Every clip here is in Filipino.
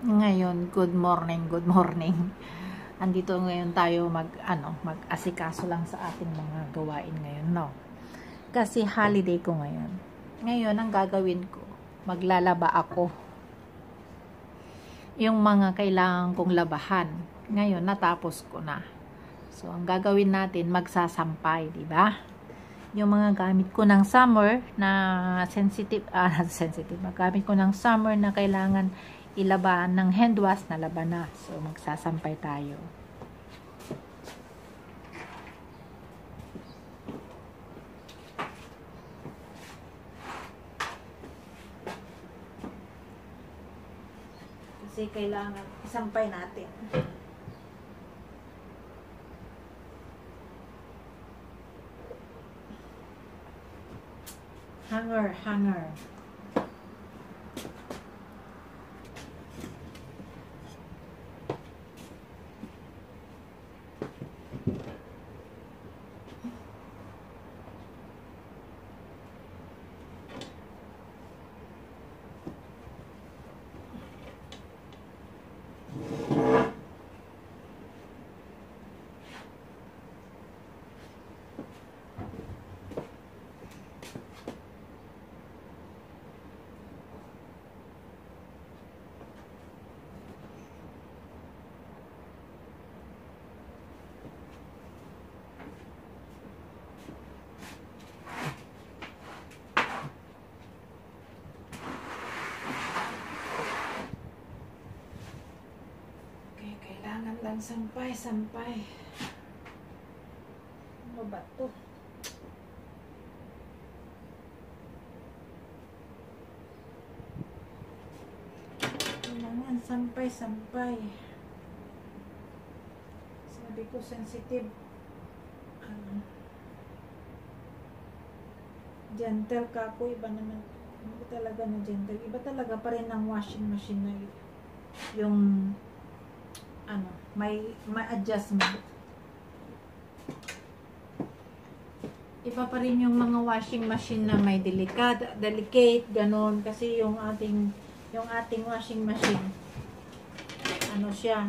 Ngayon, good morning, good morning. Andito ngayon tayo mag-asikaso lang sa ating mga gawain ngayon, no? Kasi holiday ko ngayon. Ngayon, ang gagawin ko, maglalaba ako. Yung mga kailangan kong labahan. Ngayon, natapos ko na. So, ang gagawin natin, magsasampay, di ba? Yung mga gamit ko ng summer na sensitive, magamit ko ng summer na kailangan ilaban ng hand wash na laban na. So, magsasampay tayo. Kasi kailangan isampay natin. Hanger. Lang sampay. Ano ba ito? Kailangan sampay. Sabi ko sensitive. Gentle ka ako. Iba naman. Iba talaga na gentle. Iba talaga pa rin ang washing machine na yung may adjustment. Iba pa rin yung mga washing machine na may delicate, ganon. Kasi yung ating washing machine, siya,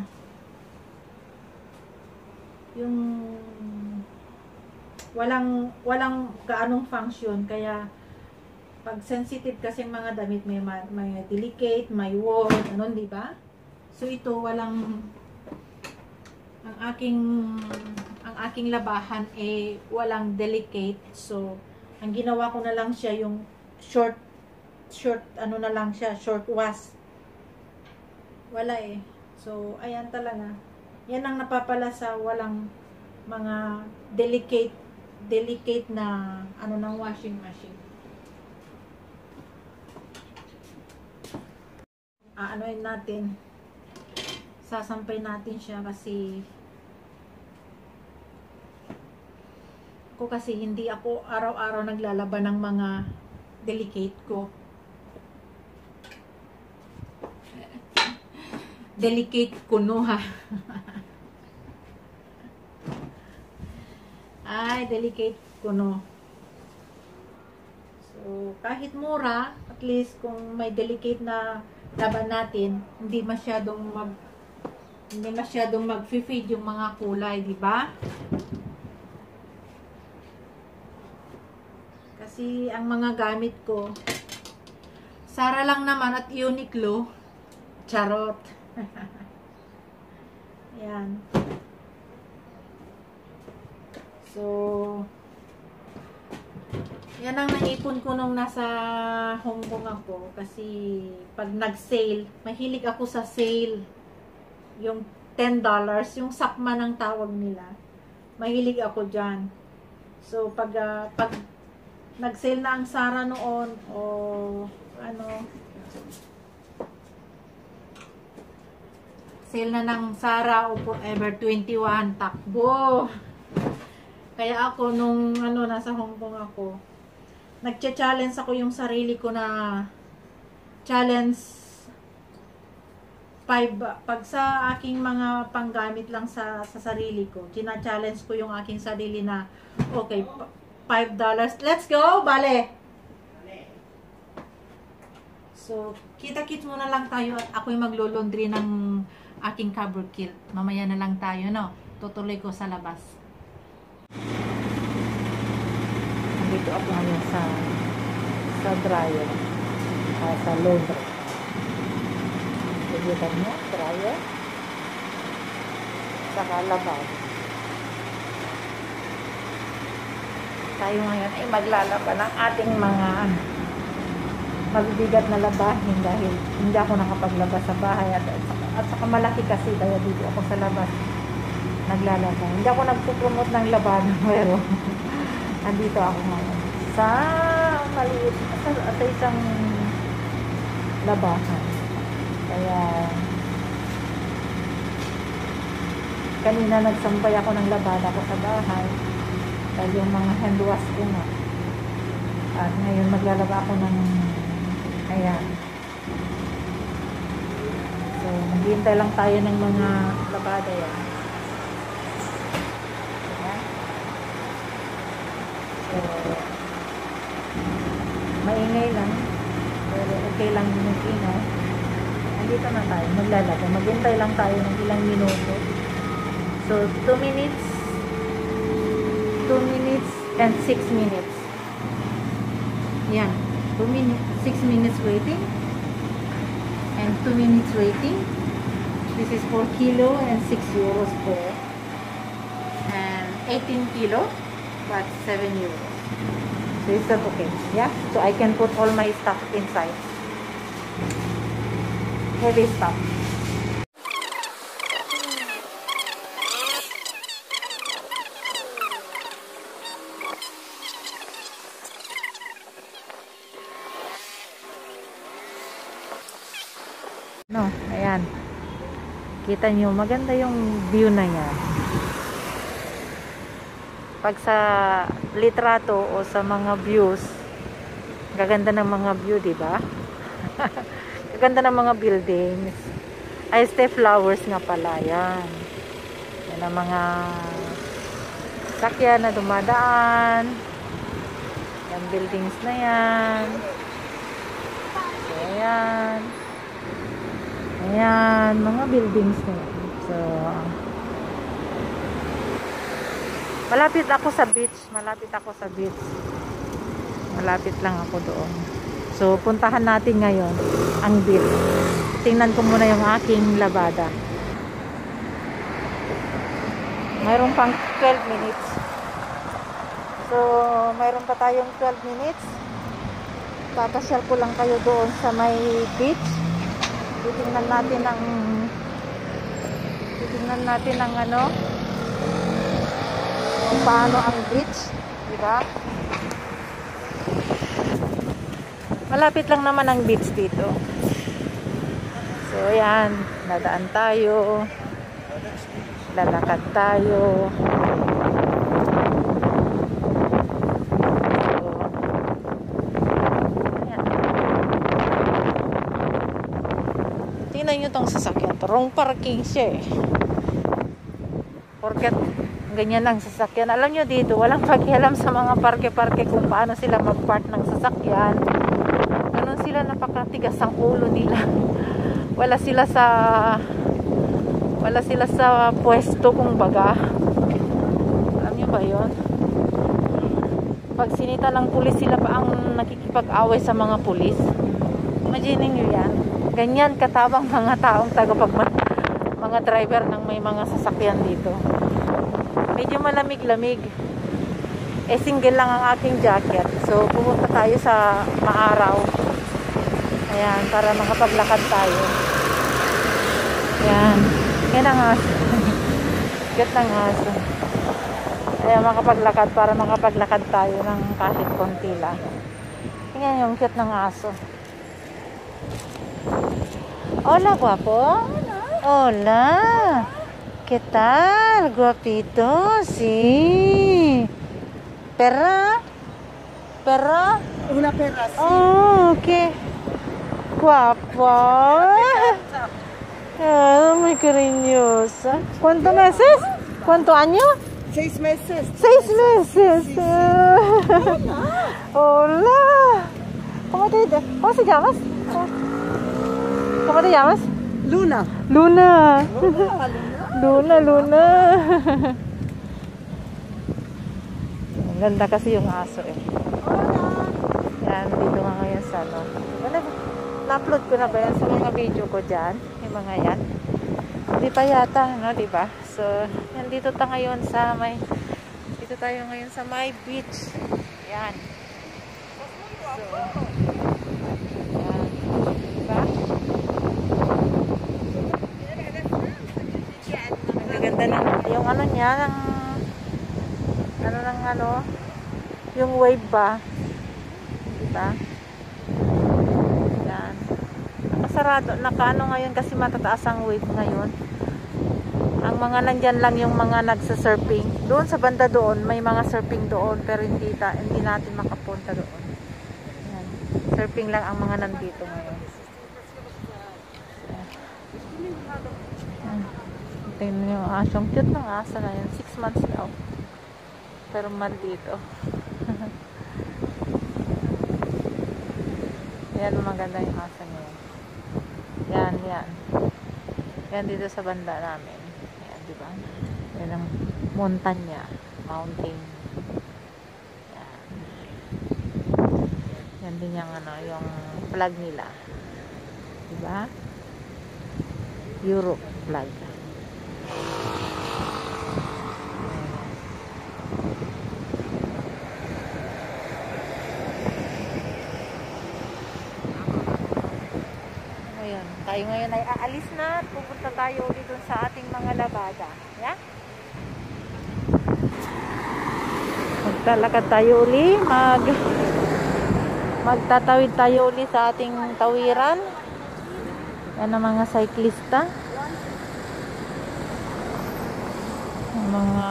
yung walang kaanong function. Kaya pag sensitive kasi mga damit, may delicate, may worn, di ba? So ito walang ang aking labahan walang delicate. So ang ginawa ko na lang siya yung short na lang siya, short wash. Wala So ayan talaga. Yan ang napapala sa walang mga delicate na ng washing machine. Natin, sasampay natin siya kasi hindi ako araw-araw naglalaban ng mga delicate ko. Delicate kuno ha. Ay, delicate kuno. So, kahit mura, at least kung may delicate na laban natin, hindi masyadong mag-feed yung mga kulay, di ba? Kasi ang mga gamit ko, Zara lang naman at Uniqlo. Charot. Yan. So, yan ang naipon ko nung nasa Hong Kong ako. Kasi pag nag-sale, mahilig ako sa sale. Yung $10, yung sakma ng tawag nila. Mahilig ako dyan. So, pag nag-sale na ang Zara noon, sale na ng Zara o Forever 21, takbo. Kaya ako, nung nasa Hong Kong ako, nagcha-challenge ako yung sarili ko na challenge 5, pag sa aking mga panggamit lang sa sarili ko, china-challenge ko yung aking sarili na, okay, $5. Let's go, bale! So, Kita-kits muna lang tayo at ako'y maglo-laundry ng aking cover kilt. Mamaya na lang tayo, no? Tutuloy ko sa labas. Nandito ako ngayon sa dryer. Sa laundry. Kita niyo, dryer. Saka labas. Tayo ngayon ay maglalaba ng ating mga mabibigat na labahin dahil hindi ako nakapaglaba sa bahay at saka malaki kasi kaya dito ako sa labas naglalaba. Hindi ako nagpupromote ng labanan pero andito ako ngayon sa maliit sa isang labahan. Kaya kanina nagsampay ako ng labada ko sa bahay dahil yung mga hand wash ko nga. At ngayon maglalaba ako ng ayan. So, maghihintay lang tayo ng mga labada yan. Ayan. So, maingay lang. Pero okay lang yung ingay. Andito na tayo. Maglalaba. Maghintay lang tayo ng ilang minuto. So, 2 minutes and 6 minutes. Yan. 6 minutes waiting. And 2 minutes waiting. This is 4 kilo and 6 euros per. And 18 kilo, but 7 euros. So, is that okay? Yeah? So, I can put all my stuff inside. Heavy stuff. No, ayan. Kita nyo, maganda yung view na yan. Pag sa litrato o sa mga views, gaganda ng mga view, di ba? Gaganda ng mga buildings. Ay, stay flowers nga pala, yan. Yan ang mga sakyan na dumadaan. Yan, buildings na yan. So, ayan. Ayan, mga buildings na yan. So, malapit ako sa beach. Malapit lang ako doon. So, puntahan natin ngayon ang beach. Tingnan ko muna yung aking labada. Mayroon pang 12 minutes. So, mayroon pa tayong 12 minutes. Papasyal ko lang kayo doon sa may beach. Titingnan natin ang ano kung paano ang beach, di ba? Malapit lang naman ang beach dito. So ayan, dadaan tayo, lalakad tayo. Tingnan nyo tong sasakyan. Wrong parking siya eh. Porket ganyan lang sasakyan. Alam nyo dito, walang pakialam sa mga parke-parke kung paano sila mag-park ng sasakyan. Ganun sila, napakatigas ang ulo nila. Wala sila sa pwesto kung baga. Alam nyo ba yun? Pag sinita ng pulis, sila pa ang nakikipag-away sa mga pulis. Imagine nyo yan. Ganyan katabang mga taong mga driver ng may mga sasakyan dito. Medyo malamig-lamig. Eh, single lang ang aking jacket. So, pumunta tayo sa maaraw. Ayan, para makapaglakad tayo. Ayan. Yan ang aso. Cute ng aso. Ayan, makapaglakad para makapaglakad tayo ng kahit konti lang. Tingnan yung cute ng aso. Hola, guapo. Hola. ¿Qué tal? Guapito. Sí. ¿Perra? ¿Perra? Una perra, sí. Oh, qué guapo. Ah, muy cariñosa. ¿Cuántos meses? ¿Cuántos años? 6 meses. 6 meses. Sí, sí. Hola. ¿Cómo se llamas? ¿Cómo te llamas? Luna. Luna. Luna. Luna, Luna. Ang ganda kasi yung aso eh. Yan, dito nga ngayon sa ano. Na-upload ko na ba yan sa mga video ko dyan? Yung mga yan. Hindi pa yata, no? Diba? So, yan dito tayo ngayon sa may beach. Yan. So, yan. Diba? Maganda na. Yung ano niya, yung wave ba? Diba? Yan. Nakasarado. Nakaano ngayon kasi matataas ang wave ngayon. Ang mga nandyan lang yung mga nagsa-surfing. Doon sa banda doon, may mga surfing doon. Pero hindi natin makapunta doon. Yan. Surfing lang ang mga nandito ngayon. Yan. Tingnan nyo yung asong. Cute ng asa na yun. 6 months daw. Pero maldito. Yan, maganda yung asa niya. Yan, yan. Yan dito sa banda namin. Yan, diba? Yan ang mountain. Yan. Yan din yung yung flag nila. Diba? Europe flag. Tayo ngayon ay aalis na at pupunta tayo dito sa ating mga labada. Yeah? Maglalakad tayo uli. Magtatawid tayo uli sa ating tawiran. Yan ang mga cyclista. Ang mga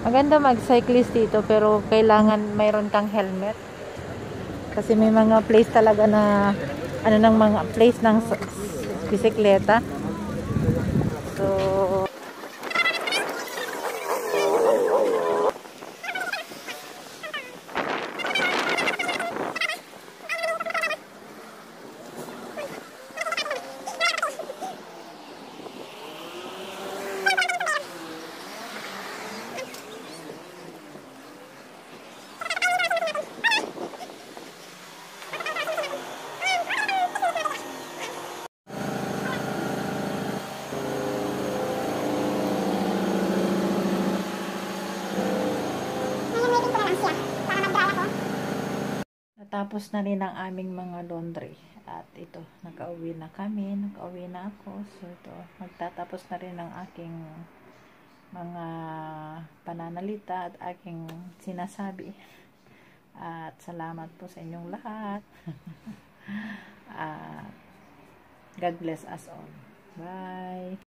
maganda mag-cyclist dito pero kailangan mayroon kang helmet. Kasi may mga place talaga na ng mga place ng bisikleta. So tapos na rin ang aming mga laundry. At ito, nakauwi na kami. Nakauwi na ako. So ito, magtatapos na rin ang aking mga pananalita at aking sinasabi. At salamat po sa inyong lahat. At God bless us all. Bye!